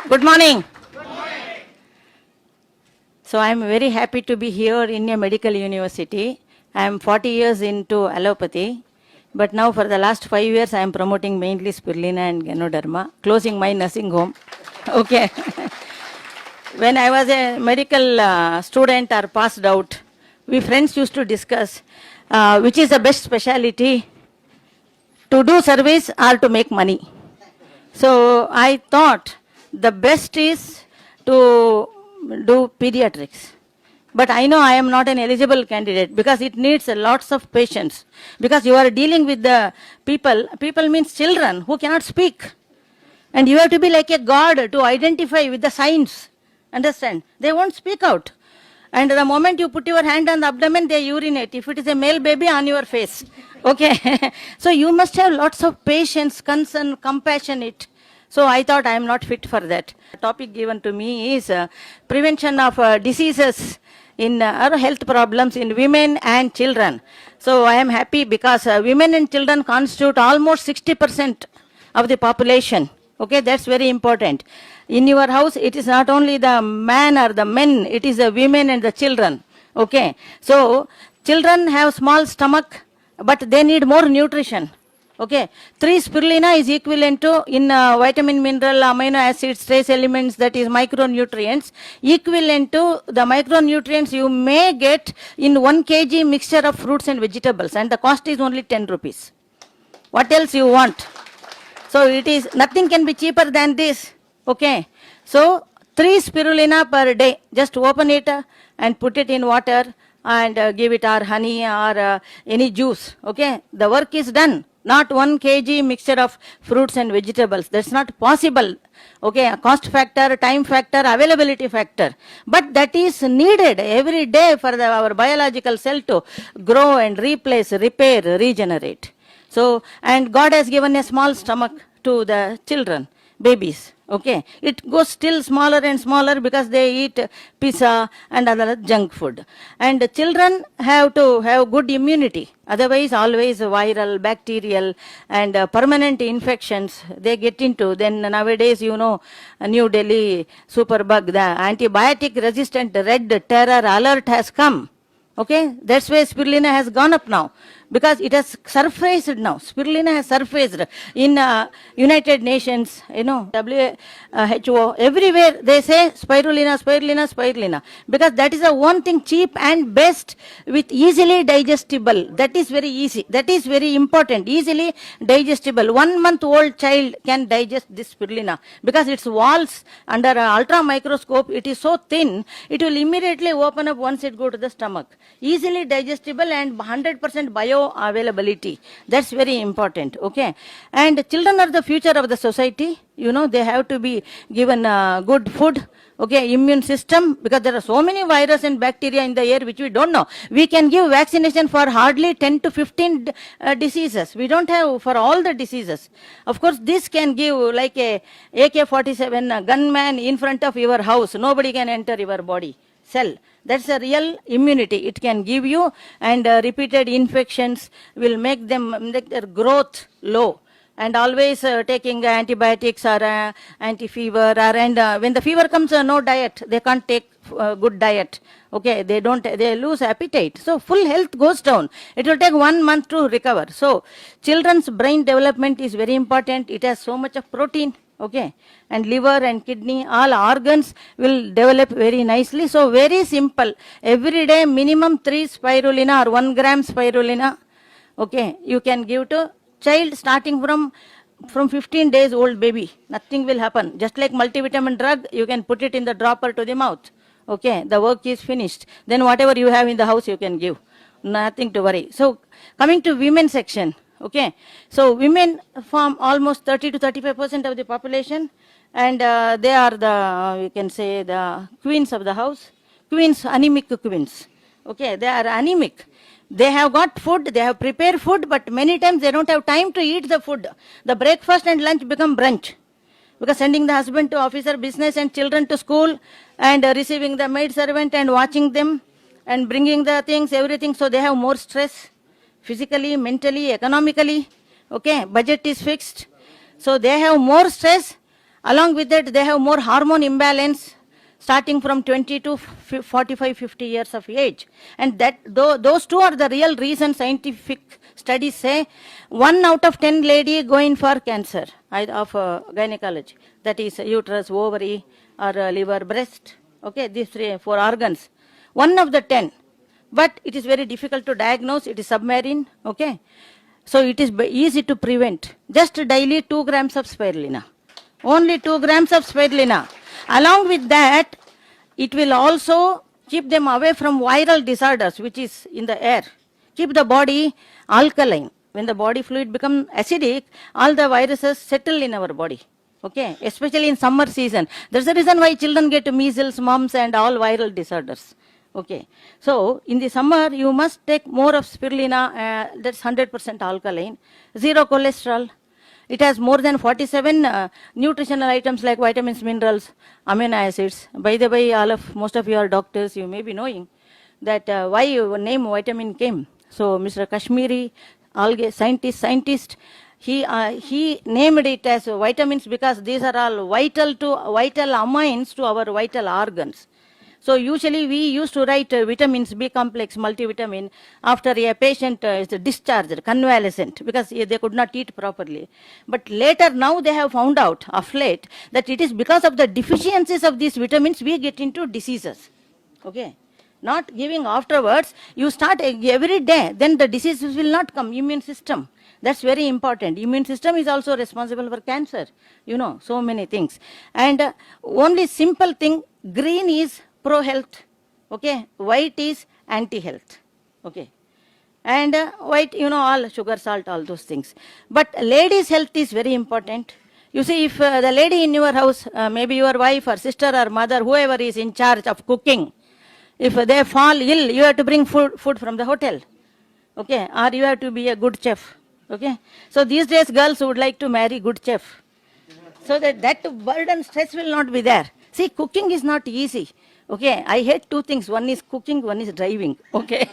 Good morning. So I am very happy to be here in a medical university. I am 40 years into allopathy, but now for the last 5 years I am promoting mainly spirulina and ganoderma, closing my nursing home. Okay. When I was a medical student or passed out, we friends used to discuss which is the best specialty, to do service or to make money. So I thought the best is to do pediatrics. But I know I am not an eligible candidate because it needs lots of patience. Because you are dealing with the people means children who cannot speak. And you have to be like a god to identify with the signs. Understand? They won't speak out. And the moment you put your hand on the abdomen, they urinate. If it is a male baby, on your face. Okay. So you must have lots of patience, concern, compassionate. So I thought I am not fit for that. The topic given to me is prevention of diseases in or health problems in women and children. So I am happy because women and children constitute almost 60% of the population. Okay, that's very important. In your house, it is not only the man or the men, it is the women and the children. Okay, so children have small stomach, but they need more nutrition. Okay, 3 spirulina is equivalent to in vitamin, mineral, amino acids, trace elements, that is micronutrients, equivalent to the micronutrients you may get in 1 kg mixture of fruits and vegetables, and the cost is only 10 rupees. What else you want? So it is, nothing can be cheaper than this. Okay, so 3 spirulina per day, just open it and put it in water and give it or honey or any juice. Okay, the work is done. Not 1 kg mixture of fruits and vegetables. That's not possible. Okay, cost factor, time factor, availability factor. But that is needed every day for our biological cell to grow and replace, repair, regenerate. So, and God has given a small stomach to the children, babies. Okay, it goes still smaller and smaller because they eat pizza and other junk food. And children have to have good immunity. Otherwise, always viral, bacterial, and permanent infections they get into. Then nowadays, you know, New Delhi superbug, the antibiotic resistant red terror alert has come. Okay, that's why spirulina has gone up now, because it has surfaced now. Spirulina has surfaced in United Nations, you know, WHO, everywhere they say spirulina, spirulina, spirulina, because that is the one thing cheap and best with easily digestible. That is very easy. That is very important. Easily digestible. 1 month old child can digest this spirulina because its walls under ultra microscope, it is so thin, it will immediately open up once it go to the stomach. Easily digestible and 100% bioavailability. That's very important. Okay, and children are the future of the society. You know, they have to be given good food. Okay, immune system, because there are so many virus and bacteria in the air which we don't know. We can give vaccination for hardly 10 to 15 diseases. We don't have for all the diseases. Of course, this can give like a AK-47 gunman in front of your house. Nobody can enter your body cell. That's a real immunity it can give you, and repeated infections will make their growth low. And always taking antibiotics or anti-fever, and when the fever comes, no diet, they can't take good diet. Okay, they lose appetite. So full health goes down. It will take 1 month to recover. So children's brain development is very important. It has so much of protein. Okay, and liver and kidney, all organs will develop very nicely. So very simple. Every day minimum 3 spirulina or 1 gram spirulina. Okay, you can give to child starting from 15 days old baby. Nothing will happen. Just like multivitamin drug, you can put it in the dropper to the mouth. Okay, the work is finished. Then whatever you have in the house you can give. Nothing to worry. So coming to women section. Okay, so women form almost 30 to 35% of the population, and they are the, we can say, the queens of the house. Queens, anemic queens. Okay, they are anemic. They have got food, they have prepared food, but many times they don't have time to eat the food. The breakfast and lunch become brunch, because sending the husband to office or business and children to school, and receiving the maid servant and watching them and bringing the things, everything. So they have more stress, physically, mentally, economically. Okay, budget is fixed. So they have more stress, Along with that, they have more hormone imbalance starting from 20 to 45, 50 years of age. And that those two are the real reasons scientific studies say 1 out of 10 lady going for cancer of gynecology. That is uterus, ovary, or liver, breast. Okay, these 4 organs. 1 of the 10. But it is very difficult to diagnose. It is submarine. Okay. So it is easy to prevent. Just daily 2 grams of spirulina. Only 2 grams of spirulina. Along with that, it will also keep them away from viral disorders, which is in the air. Keep the body alkaline. When the body fluid becomes acidic, all the viruses settle in our body. Okay, especially in summer season. That's the reason why children get measles, mumps, and all viral disorders. Okay, so in the summer, you must take more of spirulina, that's 100% alkaline, 0 cholesterol. It has more than 47 nutritional items like vitamins, minerals, amino acids. By the way, most of you are doctors, you may be knowing that why name vitamin came. So Mr. Kashmiri, scientist, he named it as vitamins because these are all vital amines to our vital organs. So usually we used to write vitamins, B complex, multivitamin after a patient is discharged, convalescent, because they could not eat properly. But later now they have found out of late that it is because of the deficiencies of these vitamins we get into diseases. Okay. Not giving afterwards, you start every day, then the diseases will not come. Immune system. That's very important. Immune system is also responsible for cancer. You know, so many things. And only simple thing, green is pro-health, okay, white is anti-health, okay, and white, you know, all sugar, salt, all those things. But ladies' health is very important. You see, if the lady in your house, maybe your wife or sister or mother, whoever is in charge of cooking, if they fall ill, you have to bring food from the hotel, okay, or you have to be a good chef, okay. So these days girls would like to marry good chef, so that burden, stress will not be there. See, cooking is not easy. Okay, I hate 2 things. One is cooking, one is driving. Okay,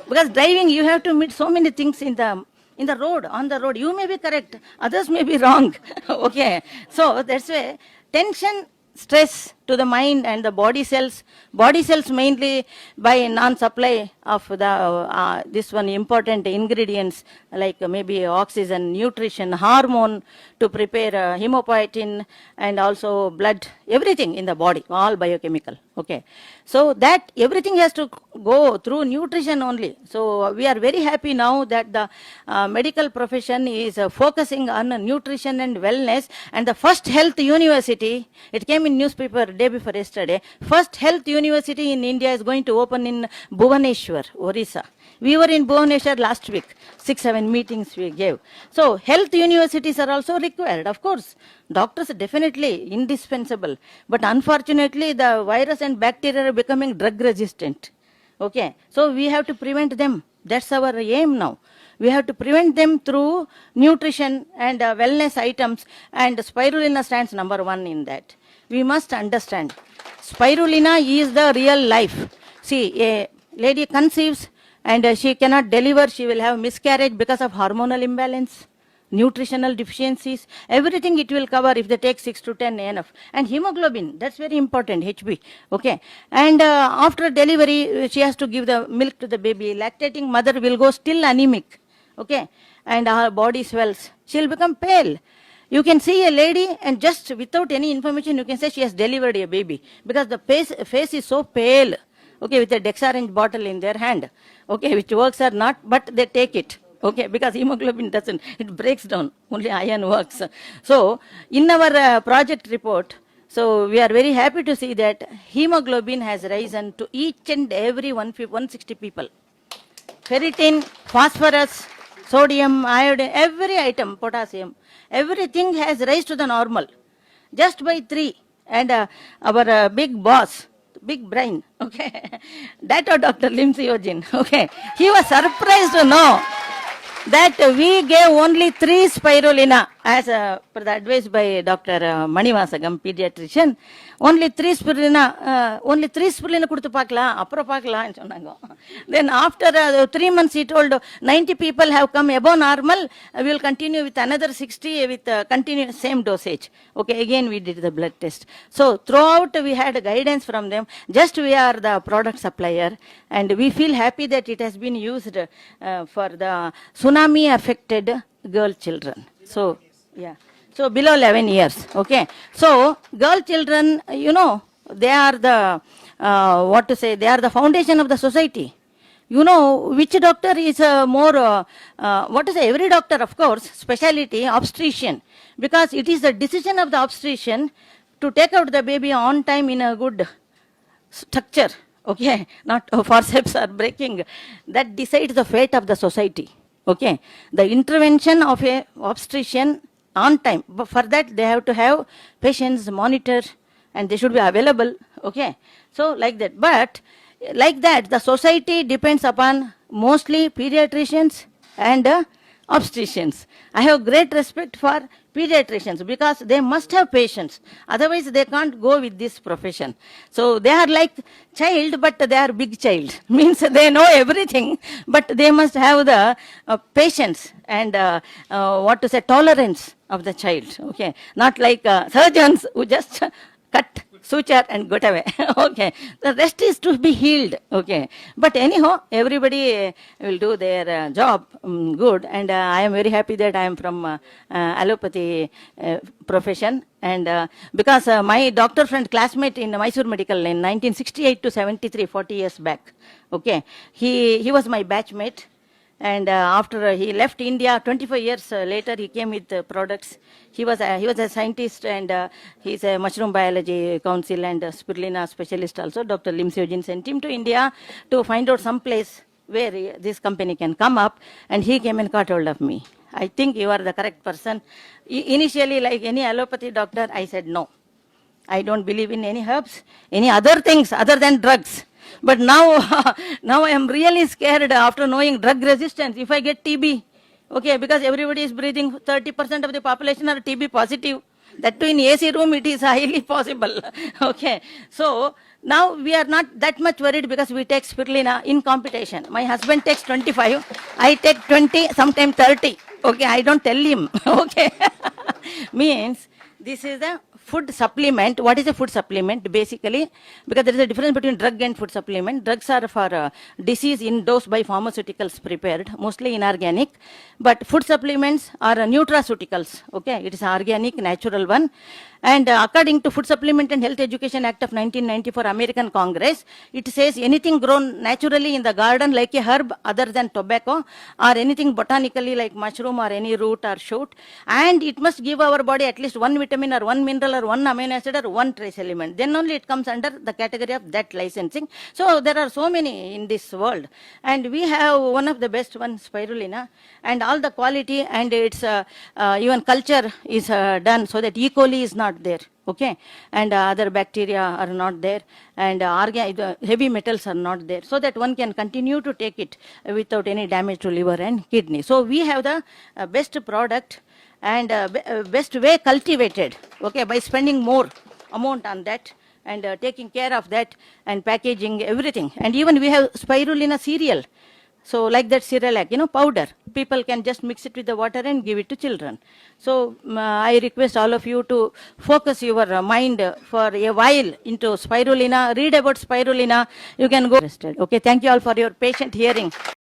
because driving you have to meet so many things in the road, on the road. You may be correct, others may be wrong. Okay, so that's why tension, stress to the mind and the body cells mainly by non-supply of the this one important ingredients like maybe oxygen, nutrition, hormone to prepare hemopoietin and also blood, everything in the body, all biochemical. Okay, so that everything has to go through nutrition only. So we are very happy now that the medical profession is focusing on nutrition and wellness, and the first health university, it came in newspaper day before yesterday, first health university in India is going to open in Bhubaneswar, Orissa. We were in Bhubaneswar last week, 6-7 meetings we gave. So health universities are also required, of course. Doctors definitely indispensable, but unfortunately the virus and bacteria are becoming drug resistant. Okay, so we have to prevent them. That's our aim now. We have to prevent them through nutrition and wellness items, and spirulina stands number 1 in that. We must understand, spirulina is the real life. See, a lady conceives and she cannot deliver, she will have miscarriage because of hormonal imbalance, nutritional deficiencies, everything it will cover if they take 6 to 10 enough. And hemoglobin, that's very important, HB. Okay. And after delivery, she has to give the milk to the baby. Lactating mother will go still anemic. Okay. And her body swells. She will become pale. You can see a lady and just without any information, you can say she has delivered a baby because the face is so pale. Okay, with a Dexarange bottle in their hand. Okay, which works or not, but they take it. Okay, because hemoglobin doesn't, it breaks down, only iron works. So, in our project report, so we are very happy to see that hemoglobin has risen to each and every 160 people. Ferritin, phosphorus, sodium, iodine, every item, potassium, everything has raised to the normal, just by 3. And our big boss, big brain, okay, that Dr. Lim Seojin, okay, he was surprised to know. that we gave only 3 spirulina as per the advice by Dr. Manivasagam, pediatrician. Only 3 spirulina கொடுத்து பார்க்கலாம் அப்புறம் பார்க்கலாம்னு சொன்னாங்க. Then after 3 months he told 90 people have come above normal, we will continue with another 60 with continuous same dosage. Okay, again we did the blood test. So throughout we had guidance from them. Just we are the product supplier and we feel happy that it has been used for the tsunami affected girl children. So yeah. So below 11 years, okay. So girl children, you know, they are the, they are the foundation of the society. You know, which doctor is every doctor, of course, specialty, obstetrician. Because it is the decision of the obstetrician to take out the baby on time in a good structure, okay, not forceps or breaking. That decides the fate of the society, okay. The intervention of a obstetrician on time, but for that they have to have patients monitor and they should be available, okay. So like that, but like that the society depends upon mostly pediatricians and obstetricians. I have great respect for pediatricians because they must have patience, otherwise they can't go with this profession. So they are like child, but they are big child, means they know everything, but they must have the patience and tolerance of the child, okay. Not like surgeons who just cut, suture and got away. Okay, the rest is to be healed, okay. But anyhow, everybody will do their job good, and I am very happy that I am from allopathy profession, and because my doctor friend classmate in Mysore Medical in 1968 to 73, 40 years back, okay, he was my batchmate. And after he left India, 25 years later, he came with products. He was a scientist, and he's a mushroom biology council and spirulina specialist also. Dr. Lim Seojin sent him to India to find out some place where this company can come up, and he came and got hold of me. I think you are the correct person. Initially, like any allopathy doctor, I said no. I don't believe in any herbs, any other things other than drugs. But now, now I am really scared after knowing drug resistance. If I get TB, okay, because everybody is breathing, 30% of the population are TB positive. That too in AC room, it is highly possible. Okay, so now we are not that much worried because we take spirulina in competition. My husband takes 25, I take 20, sometimes 30. Okay, I don't tell him. Okay, means this is the food supplement. What is a food supplement? Basically, because there is a difference between drug and food supplement. Drugs are for disease induced by pharmaceuticals prepared, mostly inorganic. But food supplements are nutraceuticals. Okay, it is organic, natural one. And according to Food Supplement and Health Education Act of 1994 American Congress, it says anything grown naturally in the garden like a herb other than tobacco, or anything botanically like mushroom or any root or shoot, and it must give our body at least one vitamin or one mineral or one amino acid or one trace element. Then only it comes under the category of that licensing. So there are so many in this world, and we have one of the best one, spirulina, and all the quality, and its even culture is done so that E. coli is not there, okay, and other bacteria are not there, and heavy metals are not there, so that one can continue to take it without any damage to liver and kidney. So we have the best product and best way cultivated, okay, by spending more amount on that and taking care of that and packaging everything. And even we have spirulina cereal. So like that Cerelac, powder. People can just mix it with the water and give it to children. So I request all of you to focus your mind for a while into spirulina. Read about spirulina. You can go. Okay, thank you all for your patient hearing.